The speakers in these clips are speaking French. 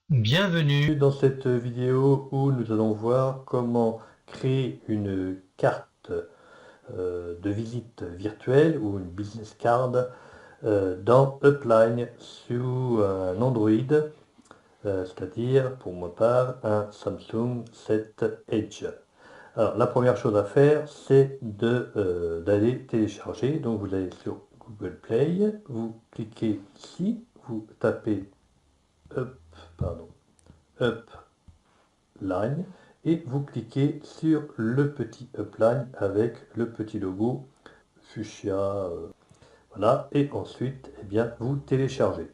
Bienvenue. Dans cette vidéo où nous allons voir comment créer une carte de visite virtuelle ou une business card dans Upline sous un Android, c'est-à-dire pour ma part un Samsung 7 Edge. Alors la première chose à faire, c'est d'aller télécharger. Donc vous allez sur Google Play, vous cliquez ici, vous tapez Upline et vous cliquez sur le petit Upline avec le petit logo fuchsia, voilà, et ensuite vous téléchargez.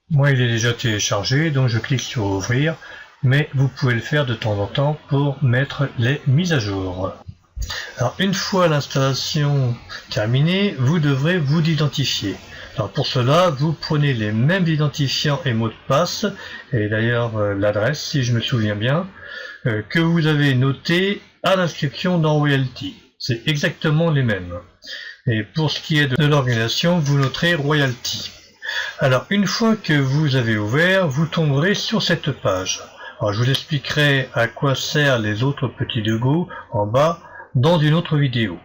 Moi, il est déjà téléchargé, donc je clique sur ouvrir, mais vous pouvez le faire de temps en temps pour mettre les mises à jour. Alors, une fois l'installation terminée, vous devrez vous identifier. Alors pour cela, vous prenez les mêmes identifiants et mots de passe, et d'ailleurs l'adresse, si je me souviens bien, que vous avez noté à l'inscription dans Royalty. C'est exactement les mêmes. Et pour ce qui est de l'organisation, vous noterez Royalty. Alors une fois que vous avez ouvert, vous tomberez sur cette page. Alors je vous expliquerai à quoi servent les autres petits logos en bas dans une autre vidéo.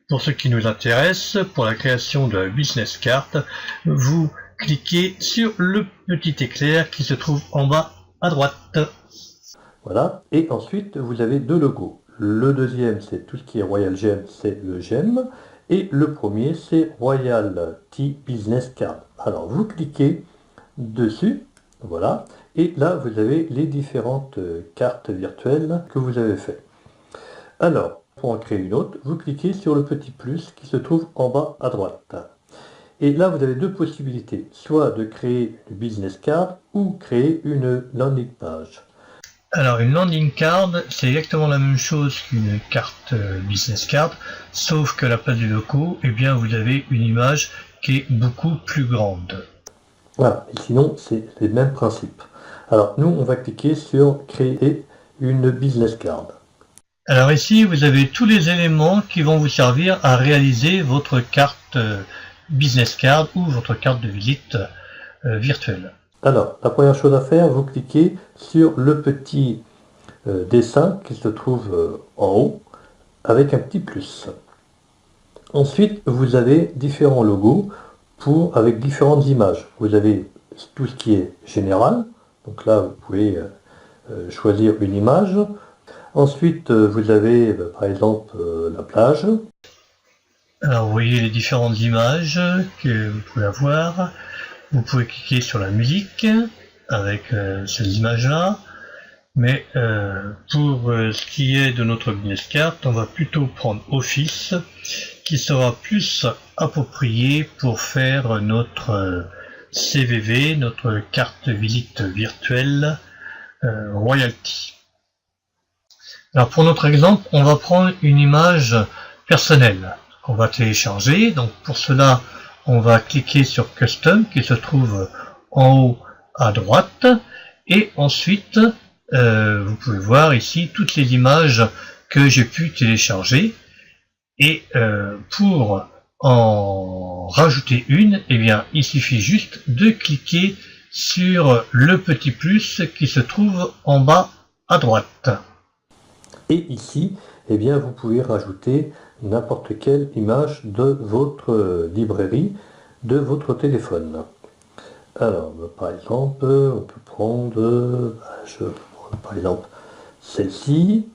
Pour ce qui nous intéresse, pour la création de la business card, vous cliquez sur le petit éclair qui se trouve en bas à droite. Voilà, et ensuite vous avez deux logos. Le deuxième, c'est tout ce qui est Royal Gem, c'est le gemme, et le premier, c'est Royal T Business Card. Alors vous cliquez dessus, voilà, et là vous avez les différentes cartes virtuelles que vous avez fait. Alors, pour en créer une autre, vous cliquez sur le petit plus qui se trouve en bas à droite. Et là, vous avez deux possibilités, soit de créer une business card ou créer une landing page. Alors une landing card, c'est exactement la même chose qu'une carte business card, sauf que à la place du logo, eh bien vous avez une image qui est beaucoup plus grande. Voilà, et sinon c'est les mêmes principes. Alors nous, on va cliquer sur créer une business card. Alors ici, vous avez tous les éléments qui vont vous servir à réaliser votre carte business card ou votre carte de visite virtuelle. Alors, la première chose à faire, vous cliquez sur le petit dessin qui se trouve en haut avec un petit plus. Ensuite, vous avez différents logos avec différentes images. Vous avez tout ce qui est général, donc là vous pouvez choisir une image. Ensuite, vous avez par exemple la plage. Alors vous voyez les différentes images que vous pouvez avoir. Vous pouvez cliquer sur la musique avec ces images-là. Mais pour ce qui est de notre business card, on va plutôt prendre Office, qui sera plus approprié pour faire notre CVV, notre carte visite virtuelle Royalty. Alors pour notre exemple, on va prendre une image personnelle qu'on va télécharger. Donc pour cela, on va cliquer sur Custom qui se trouve en haut à droite, et ensuite vous pouvez voir ici toutes les images que j'ai pu télécharger, et pour en rajouter une, eh bien, il suffit juste de cliquer sur le petit plus qui se trouve en bas à droite. Et ici, eh bien, vous pouvez rajouter n'importe quelle image de votre librairie, de votre téléphone. Alors, par exemple, on peut prendre, par exemple celle-ci.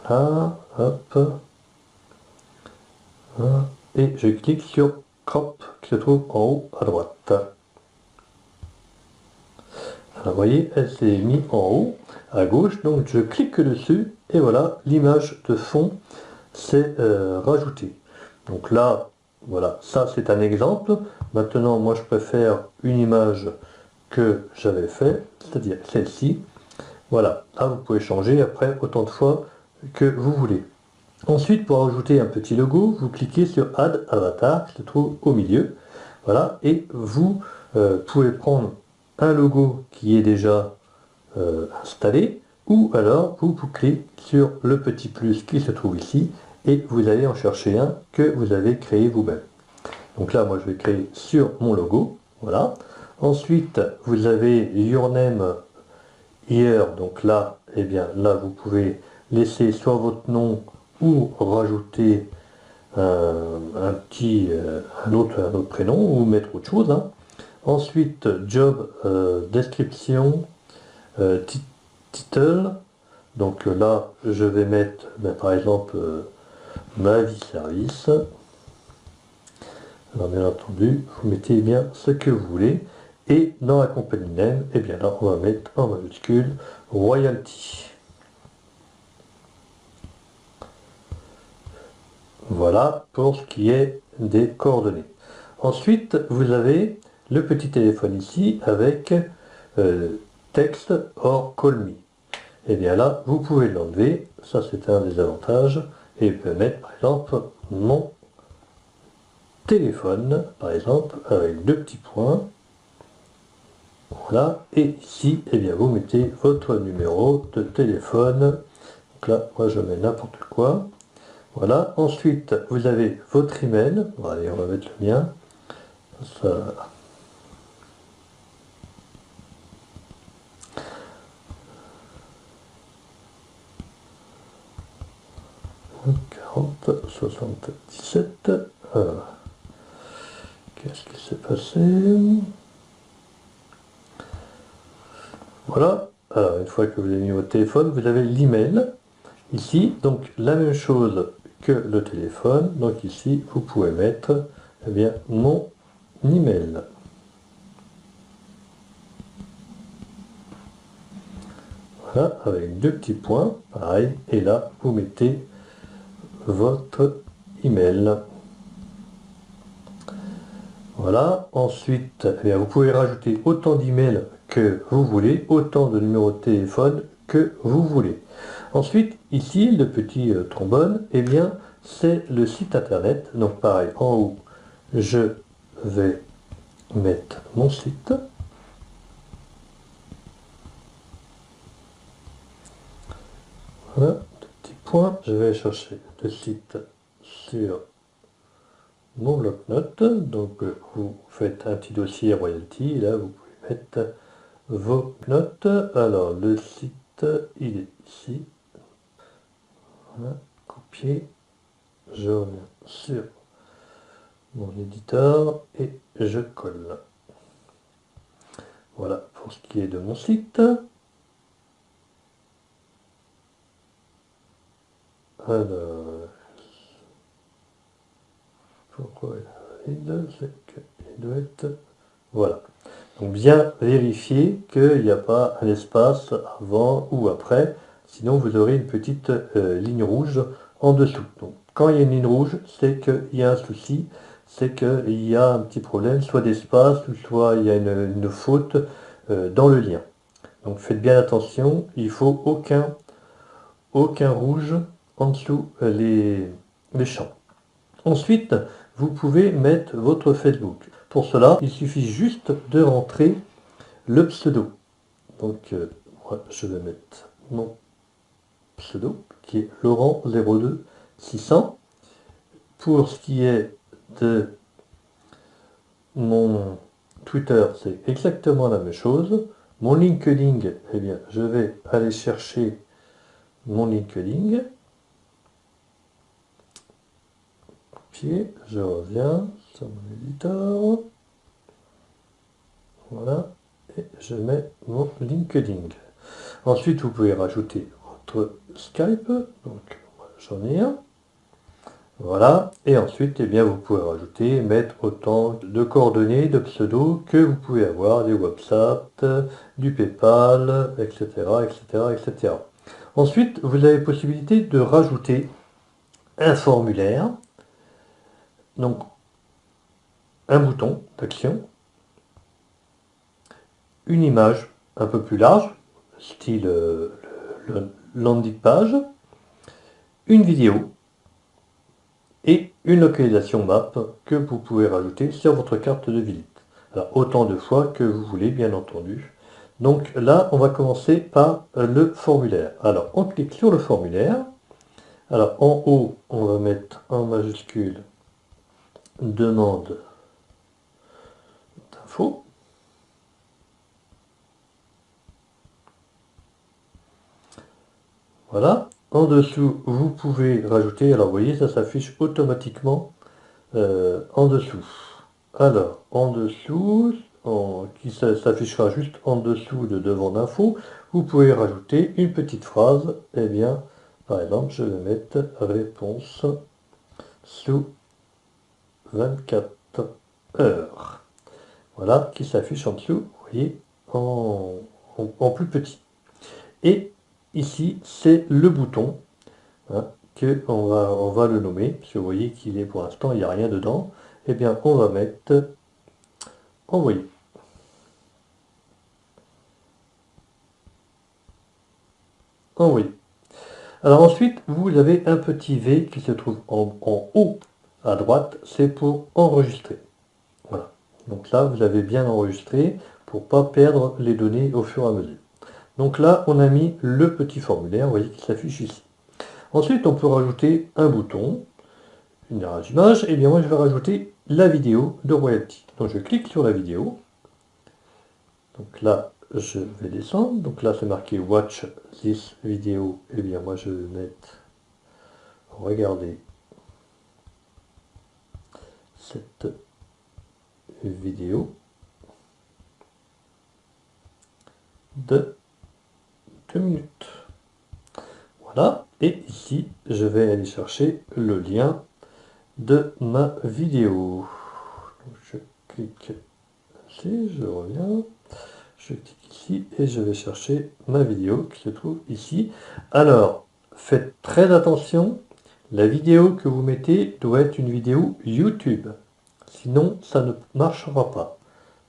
Voilà, hop. Et je clique sur Crop qui se trouve en haut à droite. Alors, vous voyez, elle s'est mise en haut à gauche, donc je clique dessus et voilà, l'image de fond s'est rajoutée. Donc là, voilà, ça c'est un exemple. Maintenant, moi je préfère une image que j'avais fait, c'est-à-dire celle-ci. Voilà, là vous pouvez changer après autant de fois que vous voulez. Ensuite, pour ajouter un petit logo, vous cliquez sur Add Avatar qui se trouve au milieu. Voilà, et vous pouvez prendre un logo qui est déjà installé, ou alors vous cliquez sur le petit plus qui se trouve ici et vous allez en chercher un que vous avez créé vous-même. Donc là, moi je vais créer sur mon logo, voilà. Ensuite, vous avez Your Name Here, donc là, eh bien, là, vous pouvez laisser soit votre nom ou rajouter un autre prénom ou mettre autre chose, hein. Ensuite, Job, description, title. Donc là, je vais mettre, par exemple, ma vie service. Alors bien entendu, vous mettez bien ce que vous voulez. Et dans la compagnie name, eh bien là, on va mettre en majuscule royalty. Voilà pour ce qui est des coordonnées. Ensuite, vous avez le petit téléphone ici avec texte or call me. Et bien là, vous pouvez l'enlever. Ça, c'est un des avantages. Et vous pouvez mettre, par exemple, mon téléphone, par exemple, avec 2 petits points. Voilà. Et ici, eh bien, vous mettez votre numéro de téléphone. Donc là, moi, je mets n'importe quoi. Voilà. Ensuite, vous avez votre email. Bon, allez, on va mettre le mien. Ça... 40, 77. Qu'est-ce qui s'est passé? Voilà. Alors, une fois que vous avez mis votre téléphone, vous avez l'email. Ici, donc la même chose que le téléphone. Donc ici, vous pouvez mettre eh bien, mon email. Voilà, avec 2 petits points, pareil. Et là, vous mettez votre email. Voilà. Ensuite, eh bien, vous pouvez rajouter autant d'emails que vous voulez, autant de numéros de téléphone que vous voulez. Ensuite, ici, le petit trombone, eh bien, c'est le site internet. Donc pareil, en haut, je vais mettre mon site. Voilà, deux petits points. Je vais chercher le site sur mon bloc-notes. Donc vous faites un petit dossier royalty. Et là, vous pouvez mettre vos notes. Alors, le site, il est ici. Voilà, copier. Je reviens sur mon éditeur et je colle. Voilà pour ce qui est de mon site. Alors, pourquoi il est valide? C'est qu'il doit être... Voilà. Donc bien vérifier qu'il n'y a pas un espace avant ou après, sinon vous aurez une petite ligne rouge en dessous. Donc quand il y a une ligne rouge, c'est qu'il y a un souci, c'est qu'il y a un petit problème, soit d'espace, ou soit il y a une faute dans le lien. Donc faites bien attention, il ne faut aucun rouge en dessous les champs. Ensuite, vous pouvez mettre votre Facebook. Pour cela, il suffit juste de rentrer le pseudo. Donc, moi, je vais mettre mon pseudo, qui est Laurent02600. Pour ce qui est de mon Twitter, c'est exactement la même chose. Mon LinkedIn, eh bien, je vais aller chercher mon LinkedIn. Copier, je reviens sur mon éditeur. Voilà. Et je mets mon LinkedIn. Ensuite, vous pouvez rajouter votre Skype. Donc, j'en ai un. Voilà. Et ensuite, eh bien, vous pouvez rajouter, mettre autant de coordonnées, de pseudos que vous pouvez avoir, des WhatsApp, du PayPal, etc., etc., etc. Ensuite, vous avez possibilité de rajouter un formulaire. Donc, un bouton d'action, une image un peu plus large, style le landing page, une vidéo et une localisation map que vous pouvez rajouter sur votre carte de visite. Alors, autant de fois que vous voulez, bien entendu. Donc là, on va commencer par le formulaire. Alors, on clique sur le formulaire. Alors, en haut, on va mettre en majuscule demande d'info. Voilà. En dessous, vous pouvez rajouter, alors vous voyez, ça s'affiche automatiquement en dessous. Alors, en dessous, qui s'affichera juste en dessous de devant d'info, vous pouvez rajouter une petite phrase. Eh bien, par exemple, je vais mettre réponse sous 24 heures. Voilà, qui s'affiche en dessous, vous voyez, en plus petit. Et ici, c'est le bouton, hein, on va le nommer, parce que vous voyez qu'il est pour l'instant, il n'y a rien dedans. Eh bien, on va mettre envoyer. Envoyer. Alors ensuite, vous avez un petit V qui se trouve en haut à droite, c'est pour enregistrer. Voilà. Donc là, vous avez bien enregistré pour ne pas perdre les données au fur et à mesure. Donc là, on a mis le petit formulaire, vous voyez, qui s'affiche ici. Ensuite, on peut rajouter un bouton, une image d'image, et bien moi je vais rajouter la vidéo de Royalty. Donc je clique sur la vidéo. Donc là, je vais descendre. Donc là, c'est marqué Watch this video. Et bien moi je vais mettre Regardez cette vidéo de 2 minutes. Voilà. Et ici, je vais aller chercher le lien de ma vidéo. Donc je clique ici, je reviens, je clique ici et je vais chercher ma vidéo qui se trouve ici. Alors, faites très attention, la vidéo que vous mettez doit être une vidéo YouTube, sinon ça ne marchera pas.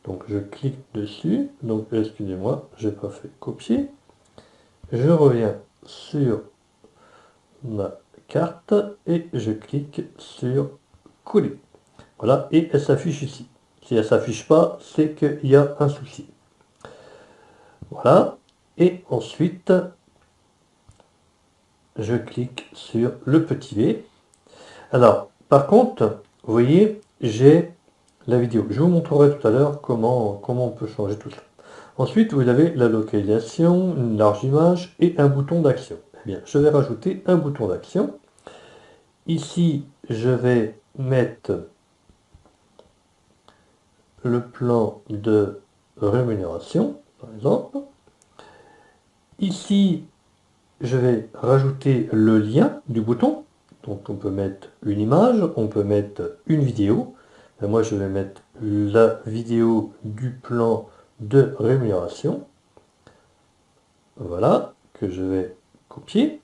Donc je clique dessus, donc excusez-moi, j'ai pas fait copier. Je reviens sur ma carte et je clique sur coller. Voilà, et elle s'affiche ici. Si elle ne s'affiche pas, c'est qu'il y a un souci. Voilà, et ensuite, je clique sur le petit V. Alors, par contre, vous voyez, j'ai la vidéo. Je vous montrerai tout à l'heure comment on peut changer tout ça. Ensuite, vous avez la localisation, une large image et un bouton d'action. Eh bien, je vais rajouter un bouton d'action. Ici, je vais mettre le plan de rémunération, par exemple. Ici, je vais rajouter le lien du bouton. Donc on peut mettre une image, on peut mettre une vidéo. Et moi, je vais mettre la vidéo du plan de rémunération. Voilà, que je vais copier.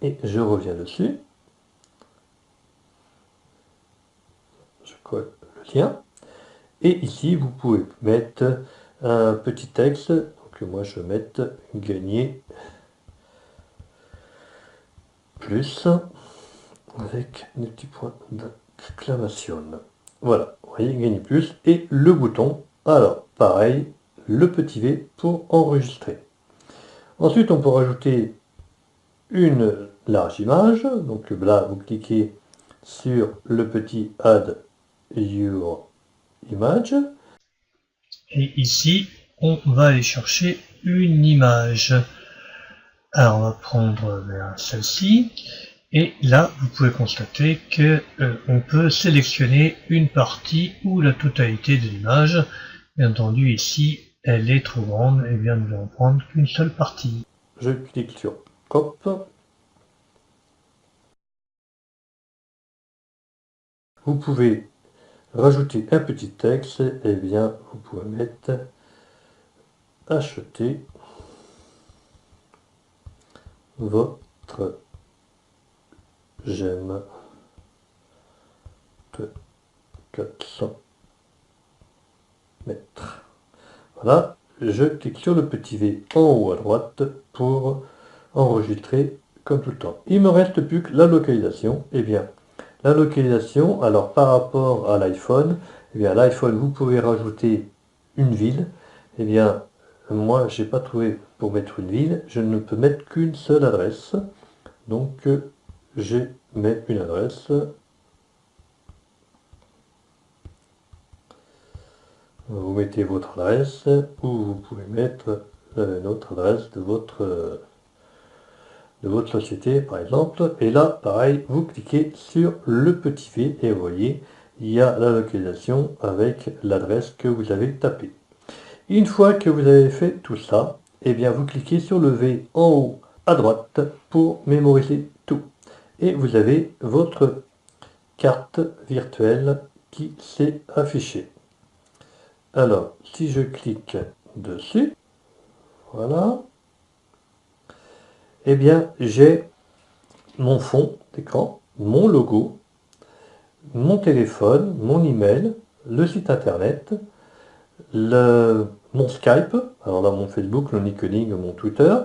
Et je reviens dessus. Je colle le lien. Et ici, vous pouvez mettre un petit texte. Donc moi, je vais mettre gagner plus avec des petits points d'exclamation. Voilà, vous voyez, gagner plus. Et le bouton, alors pareil, le petit V pour enregistrer. Ensuite, on peut rajouter une large image. Donc là, vous cliquez sur le petit Add Your Image. Et ici, on va aller chercher une image. Alors on va prendre celle-ci. Et là, vous pouvez constater que on peut sélectionner une partie ou la totalité de l'image. Bien entendu, ici, elle est trop grande, et bien nous allons prendre qu'une seule partie. Je clique sur Cop. Vous pouvez rajouter un petit texte, et bien vous pouvez mettre acheter votre j'aime de 400 mètres. Voilà, je clique sur le petit V en haut à droite pour enregistrer comme tout le temps. Il me reste plus que la localisation. Eh bien, la localisation, alors par rapport à l'iPhone, eh bien l'iPhone, vous pouvez rajouter une ville. Eh bien, moi, j'ai pas trouvé pour mettre une ville. Je ne peux mettre qu'une seule adresse. Donc, je mets une adresse. Vous mettez votre adresse ou vous pouvez mettre une autre adresse de votre de votre société par exemple. Et là, pareil, vous cliquez sur le petit V et vous voyez, il y a la localisation avec l'adresse que vous avez tapée. Une fois que vous avez fait tout ça, eh bien vous cliquez sur le V en haut à droite pour mémoriser tout. Et vous avez votre carte virtuelle qui s'est affichée. Alors, si je clique dessus, voilà, eh bien j'ai mon fond d'écran, mon logo, mon téléphone, mon email, le site internet, mon Skype, alors là mon Facebook, le LinkedIn, mon Twitter,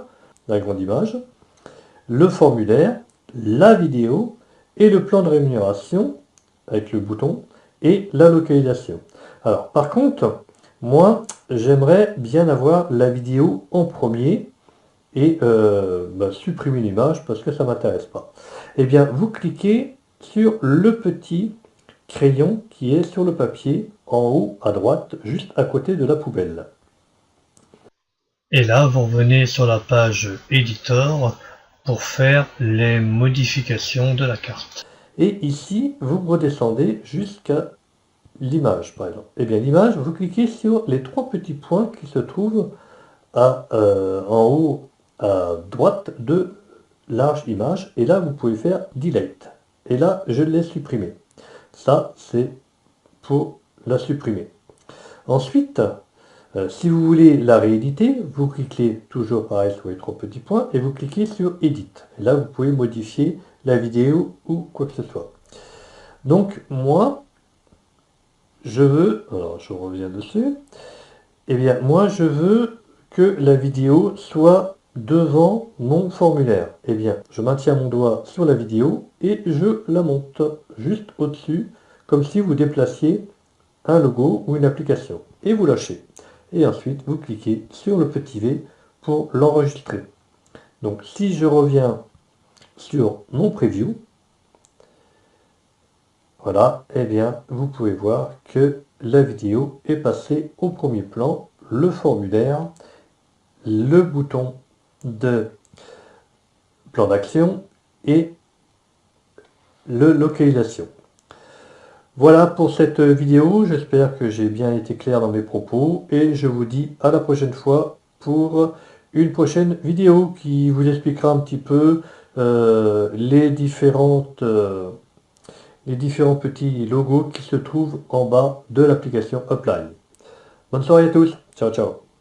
la grande image, le formulaire, la vidéo et le plan de rémunération avec le bouton et la localisation. Alors par contre, moi j'aimerais bien avoir la vidéo en premier et supprimer l'image parce que ça ne m'intéresse pas. Eh bien vous cliquez sur le petit crayon qui est sur le papier en haut à droite juste à côté de la poubelle. Et là, vous revenez sur la page Editor pour faire les modifications de la carte. Et ici, vous redescendez jusqu'à l'image, par exemple. Eh bien, l'image, vous cliquez sur les trois petits points qui se trouvent en haut à droite de large image. Et là, vous pouvez faire Delete. Et là, je l'ai supprimé. Ça, c'est pour la supprimer. Ensuite, si vous voulez la rééditer, vous cliquez toujours pareil sur les trois petits points et vous cliquez sur Edit. Et là, vous pouvez modifier la vidéo ou quoi que ce soit. Donc, moi, je veux, alors je reviens dessus, eh bien, moi, je veux que la vidéo soit devant mon formulaire. Eh bien, je maintiens mon doigt sur la vidéo et je la monte juste au-dessus, comme si vous déplaciez un logo ou une application. Et vous lâchez. Et ensuite, vous cliquez sur le petit V pour l'enregistrer. Donc, si je reviens sur mon preview, voilà, eh bien, vous pouvez voir que la vidéo est passée au premier plan, le formulaire, le bouton de plan d'action et le localisation. Voilà pour cette vidéo, j'espère que j'ai bien été clair dans mes propos et je vous dis à la prochaine fois pour une prochaine vidéo qui vous expliquera un petit peu les différents petits logos qui se trouvent en bas de l'application Upline. Bonne soirée à tous, ciao ciao.